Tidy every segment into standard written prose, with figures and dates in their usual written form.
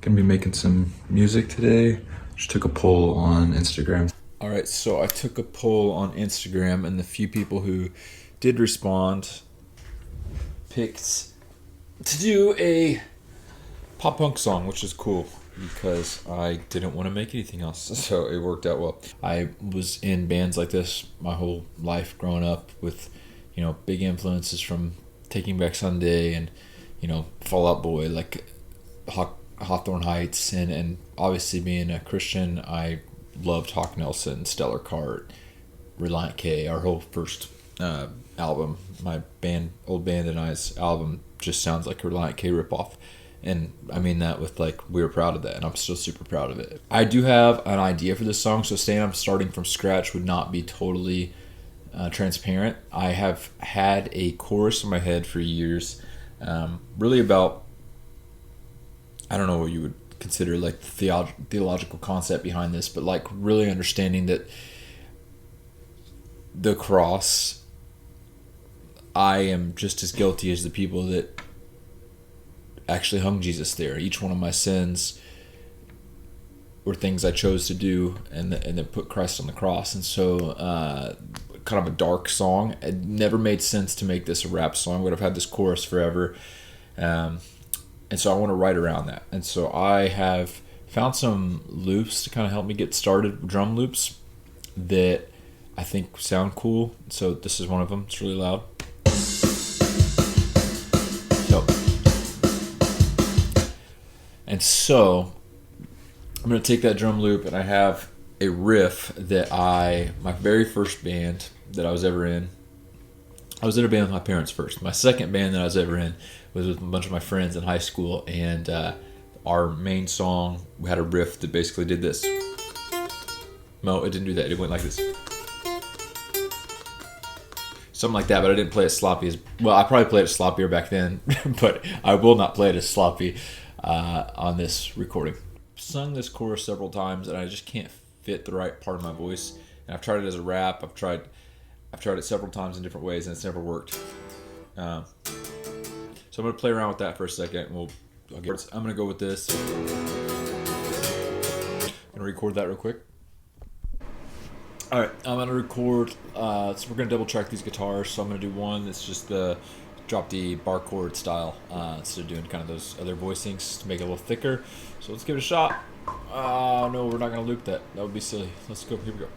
Gonna be making some music today. Just took a poll on Instagram. All right, so I took a poll on Instagram, and the few people who did respond picked to do a pop punk song, which is cool because I didn't want to make anything else, so it worked out well. I was in bands like this my whole life growing up with, big influences from Taking Back Sunday and, Fall Out Boy, like Hawthorne Heights, and obviously being a Christian, I loved Hawk Nelson, Stellar Cart, Relient K. Our whole first album, my old band and I's album, just sounds like a Relient K ripoff. And I mean that with we were proud of that, and I'm still super proud of it. I do have an idea for this song, so saying I'm starting from scratch would not be totally transparent. I have had a chorus in my head for years, really about, I don't know what you would consider the theological concept behind this, but really understanding that the cross, I am just as guilty as the people that actually hung Jesus there. Each one of my sins were things I chose to do and then put Christ on the cross. And so kind of a dark song. It never made sense to make this a rap song, but I've had this chorus forever. And so I want to write around that. And so I have found some loops to kind of help me get started, drum loops that I think sound cool. So this is one of them. It's really loud. So I'm going to take that drum loop, and I have a riff that my very first band that I was ever in, I was in a band with my parents first. My second band that I was ever in was with a bunch of my friends in high school, and our main song, we had a riff that basically did this. No, it didn't do that. It went like this. Something like that, but I didn't play it as sloppy as... Well, I probably played it sloppier back then, but I will not play it as sloppy on this recording. I've sung this chorus several times, and I just can't fit the right part of my voice. And I've tried it as a rap. I've tried it several times in different ways, and it's never worked. So I'm gonna play around with that for a second. I'm gonna go with this. I'm gonna record that real quick. All right, I'm gonna record. So we're gonna double track these guitars. So I'm gonna do one that's just drop the bar chord style instead of doing kind of those other voicings to make it a little thicker. So let's give it a shot. No, we're not gonna loop that. That would be silly. Let's go. Here we go.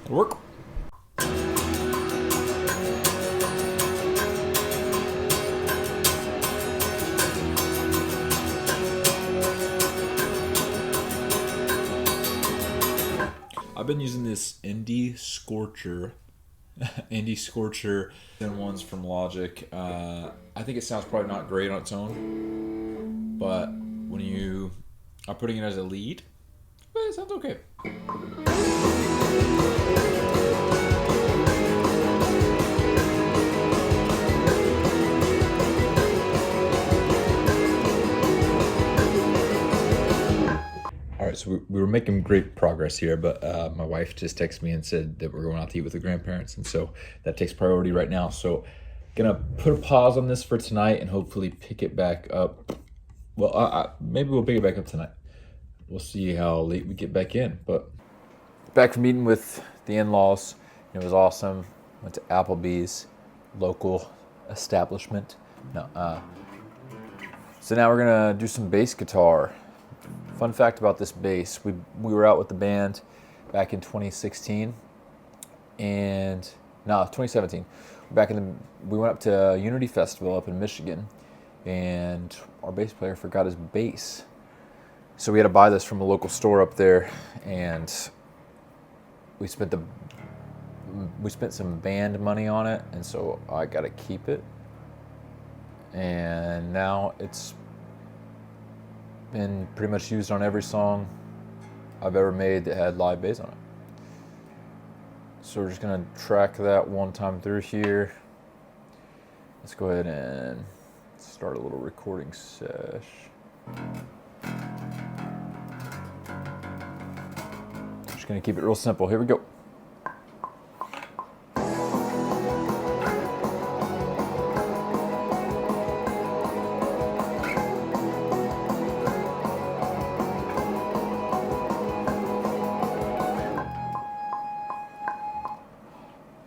It'll work. I've been using this Indie Scorcher, and ones from Logic. I think it sounds probably not great on its own, but when you are putting it as a lead, it sounds okay. Alright, so we were making great progress here, but my wife just texted me and said that we're going out to eat with the grandparents, and so that takes priority right now. So gonna put a pause on this for tonight and hopefully pick it back up. Well, maybe we'll pick it back up tonight. We'll see how late we get back in. But back from meeting with the in-laws, it was awesome. Went to Applebee's, local establishment. So now we're gonna do some bass guitar. Fun fact about this bass: we were out with the band back in 2016, and 2017. We went up to Unity Festival up in Michigan, and our bass player forgot his bass. So we had to buy this from a local store up there, and we spent some band money on it, and so I got to keep it. And now it's been pretty much used on every song I've ever made that had live bass on it. So we're just gonna track that one time through here. Let's go ahead and start a little recording sesh. Just gonna keep it real simple. Here we go.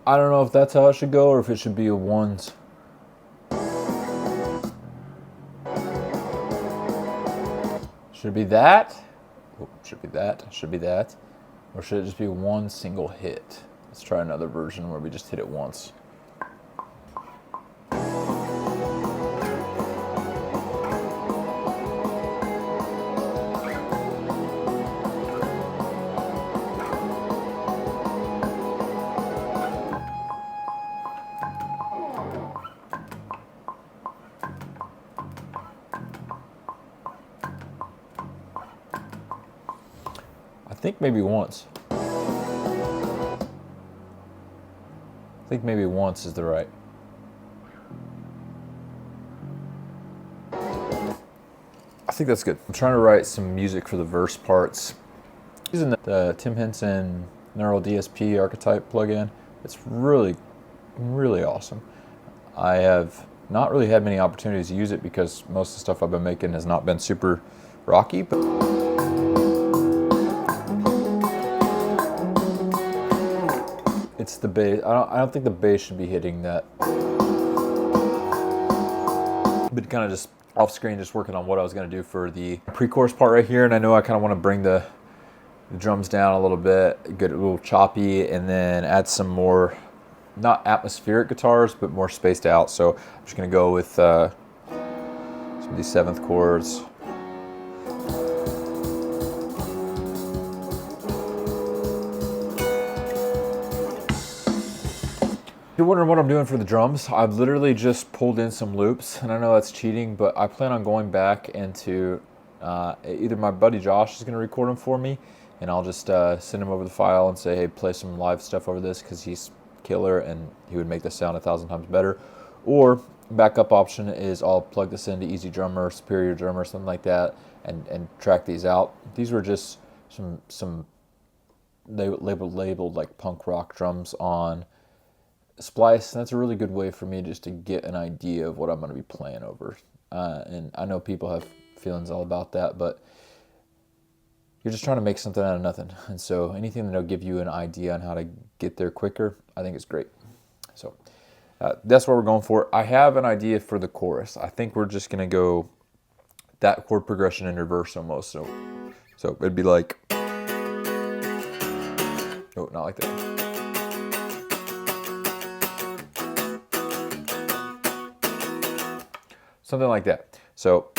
I don't know if that's how it should go or if it should be a ones. Should it be that? Oh, should be that. Should be that. Or should it just be one single hit? Let's try another version where we just hit it once. I think maybe once. I think maybe once is the right. I think that's good. I'm trying to write some music for the verse parts. Using the Tim Henson Neural DSP archetype plugin. It's really, really awesome. I have not really had many opportunities to use it because most of the stuff I've been making has not been super rocky, but it's the bass. I don't think the bass should be hitting that. But kind of just off screen, just working on what I was going to do for the pre-chorus part right here. And I know I kind of want to bring the drums down a little bit, get it a little choppy, and then add some more, not atmospheric guitars, but more spaced out. So I'm just going to go with some of these seventh chords. If you're wondering what I'm doing for the drums, I've literally just pulled in some loops, and I know that's cheating, but I plan on going back into either my buddy Josh is going to record them for me, and I'll just send him over the file and say, hey, play some live stuff over this because he's killer and he would make this sound 1,000 times better. Or backup option is I'll plug this into Easy Drummer, Superior Drummer, something like that, and track these out. These were just some labeled like punk rock drums on Splice, and that's a really good way for me just to get an idea of what I'm going to be playing over. And I know people have feelings all about that, but you're just trying to make something out of nothing. And so anything that'll give you an idea on how to get there quicker, I think is great. So that's what we're going for. I have an idea for the chorus. I think we're just going to go that chord progression in reverse almost. So it'd be like, oh, not like that. Something like that. So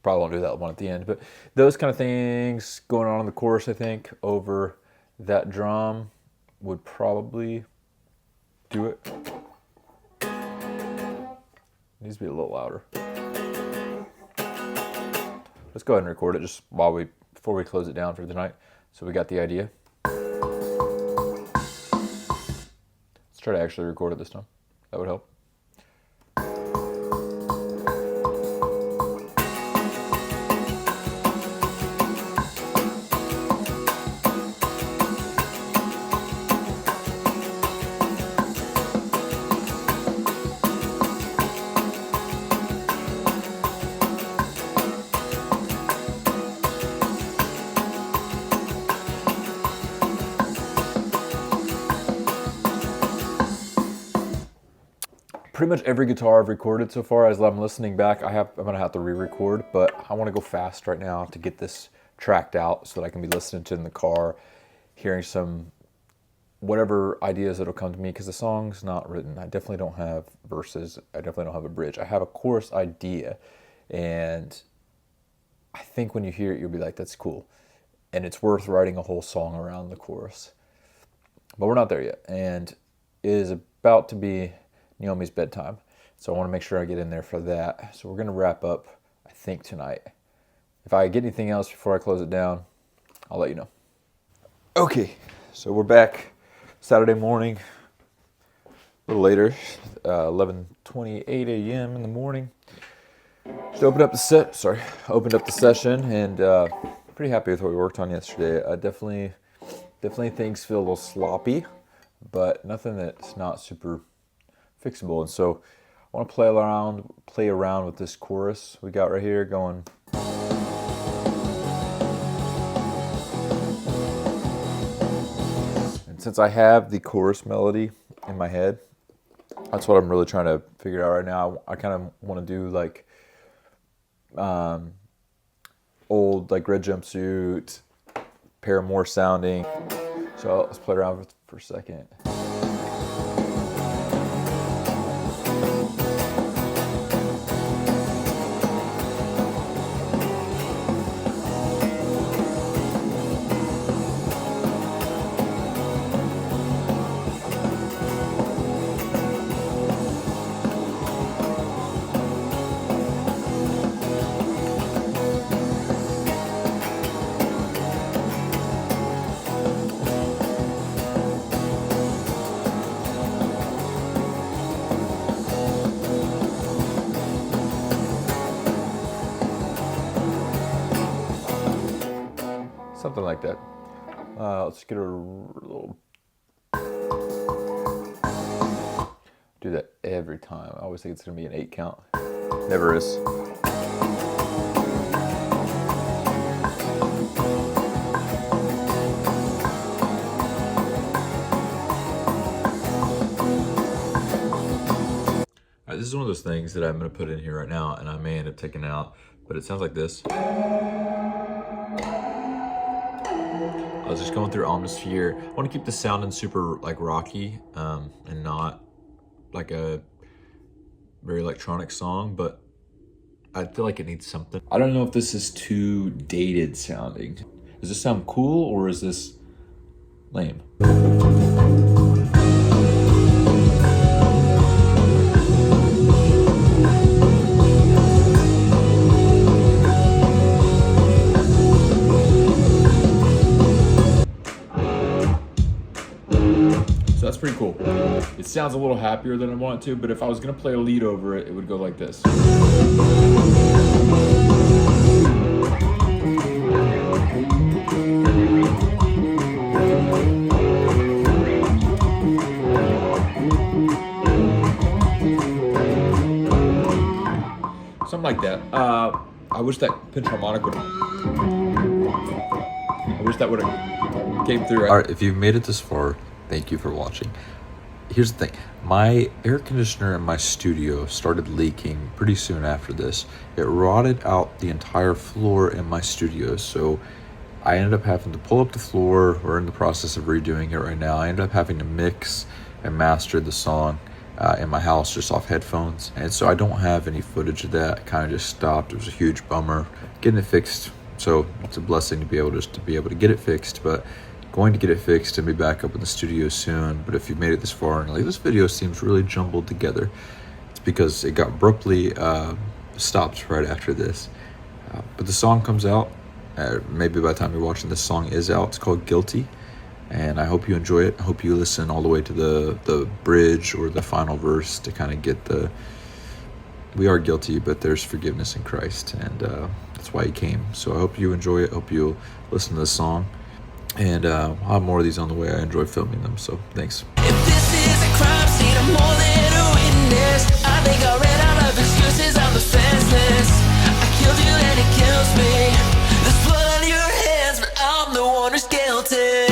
probably won't do that one at the end, but those kind of things going on in the chorus, I think, over that drum would probably do it. Needs to be a little louder. Let's go ahead and record it just before we close it down for the night. So we got the idea. Try to actually record it this time. That would help. Pretty much every guitar I've recorded so far, as I'm listening back, I'm gonna have to re-record, but I want to go fast right now to get this tracked out so that I can be listening to it in the car, hearing some whatever ideas that'll come to me, because the song's not written. I definitely don't have verses. I definitely don't have a bridge. I have a chorus idea, and I think when you hear it, you'll be like, that's cool. And it's worth writing a whole song around the chorus. But we're not there yet, and it is about to be Naomi's bedtime, so I want to make sure I get in there for that. So we're going to wrap up, I think, tonight. If I get anything else before I close it down, I'll let you know. Okay, so we're back Saturday morning, a little later, 11:28 a.m. in the morning. Just opened up the session, and pretty happy with what we worked on yesterday. Definitely things feel a little sloppy, but nothing that's not super fixable. And so I want to play around with this chorus we got right here going. And since I have the chorus melody in my head, that's what I'm really trying to figure out right now. I kind of want to do like old like Red Jumpsuit, Paramore sounding. So let's play around with it for a second. Something like that. Let's get a little. Do that every time. I always think it's gonna be an 8 count. Never is. Alright, this is one of those things that I'm gonna put in here right now, and I may end up taking it out, but it sounds like this. I was just going through atmosphere. I want to keep the sounding super like rocky and not like a very electronic song, but I feel like it needs something. I don't know if this is too dated sounding. Does this sound cool or is this lame? So that's pretty cool. It sounds a little happier than I want it to, but if I was gonna play a lead over it, it would go like this. Something like that. I wish that pinch harmonic would. I wish that would have came through. All right, if you've made it this far, thank you for watching. Here's the thing. My air conditioner in my studio started leaking pretty soon after this. It rotted out the entire floor in my studio, so I ended up having to pull up the floor. We're in the process of redoing it right now. I ended up having to mix and master the song in my house just off headphones, and so I don't have any footage of that. It kind of just stopped. It was a huge bummer getting it fixed, so it's a blessing to be able to get it fixed, but going to get it fixed and be back up in the studio soon. But if you made it this far and like, this video seems really jumbled together, it's because it got abruptly stopped right after this. But the song comes out, maybe by the time you're watching, this song is out. It's called Guilty, and I hope you enjoy it. I hope you listen all the way to the bridge or the final verse to kind of get the, we are guilty, but there's forgiveness in Christ, and that's why he came. So I hope you enjoy it. I hope you'll listen to the song. And I'll have more of these on the way. I enjoy filming them, so thanks. If this is a crime scene, I'm more than a witness. I think I ran out of excuses, I'm defenseless. I killed you and it kills me. There's blood on your hands, but I'm the one who's guilty.